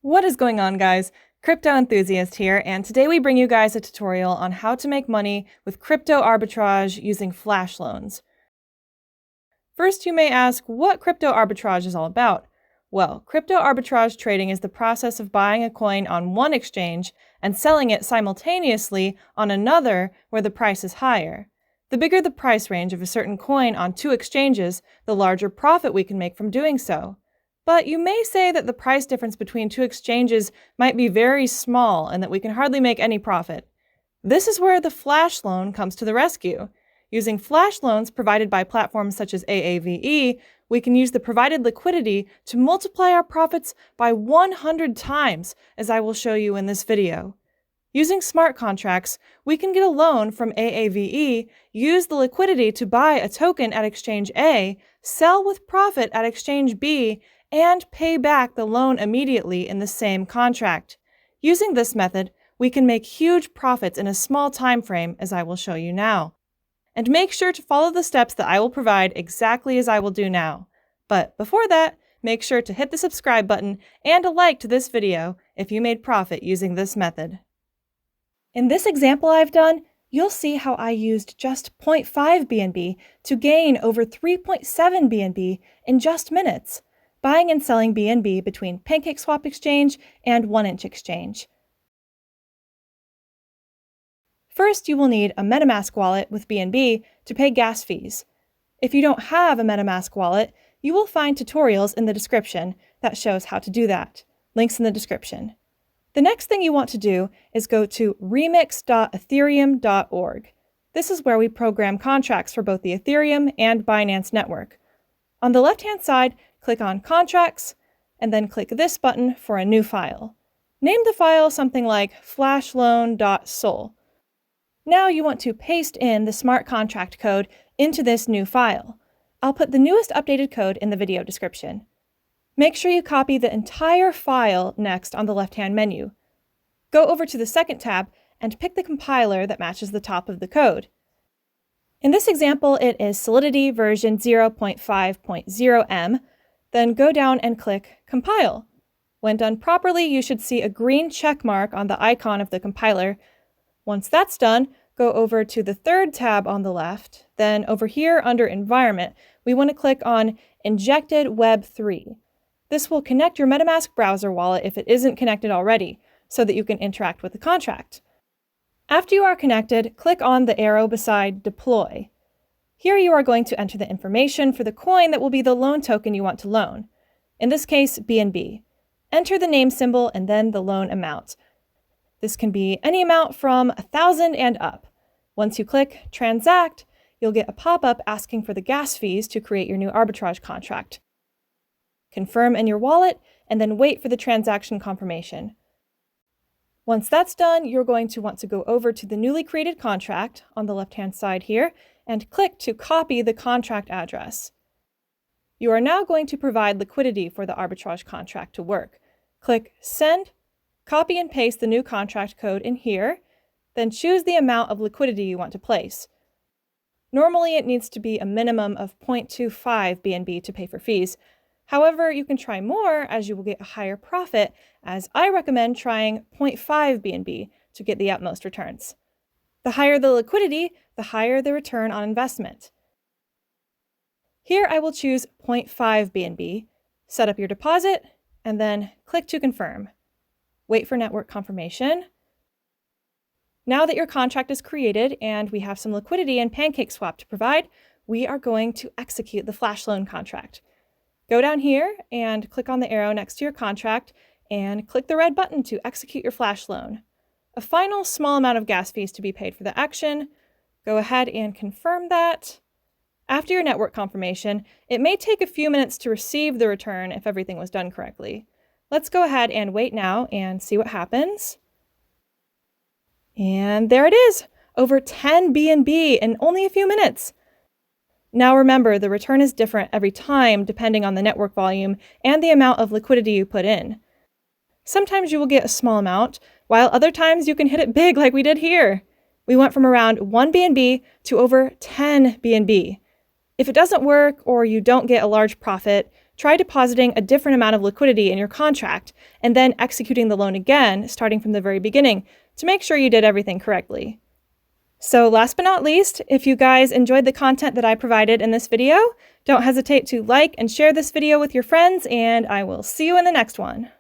What is going on, guys? Crypto Enthusiast here, and today we bring you guys a tutorial on how to make money with crypto arbitrage using flash loans. First, you may ask what crypto arbitrage is all about. Well, crypto arbitrage trading is the process of buying a coin on one exchange and selling it simultaneously on another where the price is higher. The bigger the price range of a certain coin on two exchanges, the larger profit we can make from doing so. But you may say that the price difference between two exchanges might be very small and that we can hardly make any profit. This is where the flash loan comes to the rescue. Using flash loans provided by platforms such as AAVE, we can use the provided liquidity to multiply our profits by 100 times, as I will show you in this video. Using smart contracts, we can get a loan from AAVE, use the liquidity to buy a token at exchange A, sell with profit at exchange B, and pay back the loan immediately in the same contract. Using this method, we can make huge profits in a small time frame, as I will show you now. And make sure to follow the steps that I will provide exactly as I will do now. But before that, make sure to hit the subscribe button and a like to this video if you made profit using this method. In this example I've done, you'll see how I used just 0.5 BNB to gain over 3.7 BNB in just minutes, buying and selling BNB between PancakeSwap Exchange and 1inch Exchange. First, you will need a MetaMask wallet with BNB to pay gas fees. If you don't have a MetaMask wallet, you will find tutorials in the description that shows how to do that. Links in the description. The next thing you want to do is go to remix.ethereum.org. This is where we program contracts for both the Ethereum and Binance network. On the left-hand side, click on Contracts, and then click this button for a new file. Name the file something like flashloan.sol. Now you want to paste in the smart contract code into this new file. I'll put the newest updated code in the video description. Make sure you copy the entire file next on the left-hand menu. Go over to the second tab and pick the compiler that matches the top of the code. In this example, it is Solidity version 0.5.0m. Then go down and click Compile. When done properly, you should see a green check mark on the icon of the compiler. Once that's done, go over to the third tab on the left. Then over here under Environment, we want to click on Injected Web 3. This will connect your MetaMask browser wallet if it isn't connected already, so that you can interact with the contract. After you are connected, click on the arrow beside Deploy. Here you are going to enter the information for the coin that will be the loan token you want to loan. In this case, BNB. Enter the name symbol and then the loan amount. This can be any amount from 1,000 and up. Once you click Transact, you'll get a pop-up asking for the gas fees to create your new arbitrage contract. Confirm in your wallet and then wait for the transaction confirmation. Once that's done, you're going to want to go over to the newly created contract on the left-hand side here and click to copy the contract address. You are now going to provide liquidity for the arbitrage contract to work. Click Send, copy and paste the new contract code in here, then choose the amount of liquidity you want to place. Normally it needs to be a minimum of 0.25 BNB to pay for fees. However, you can try more as you will get a higher profit, as I recommend trying 0.5 BNB to get the utmost returns. The higher the liquidity, the higher the return on investment. Here I will choose 0.5 BNB, set up your deposit, and then click to confirm. Wait for network confirmation. Now that your contract is created and we have some liquidity in PancakeSwap to provide, we are going to execute the flash loan contract. Go down here and click on the arrow next to your contract and click the red button to execute your flash loan. A final small amount of gas fees to be paid for the action. Go ahead and confirm that. After your network confirmation, it may take a few minutes to receive the return if everything was done correctly. Let's go ahead and wait now and see what happens. And there it is, over 10 BNB in only a few minutes. Now remember, the return is different every time depending on the network volume and the amount of liquidity you put in. Sometimes you will get a small amount, while other times you can hit it big like we did here. We went from around 1 BNB to over 10 BNB. If it doesn't work or you don't get a large profit, try depositing a different amount of liquidity in your contract and then executing the loan again, starting from the very beginning, to make sure you did everything correctly. So last but not least, if you guys enjoyed the content that I provided in this video, don't hesitate to like and share this video with your friends, and I will see you in the next one.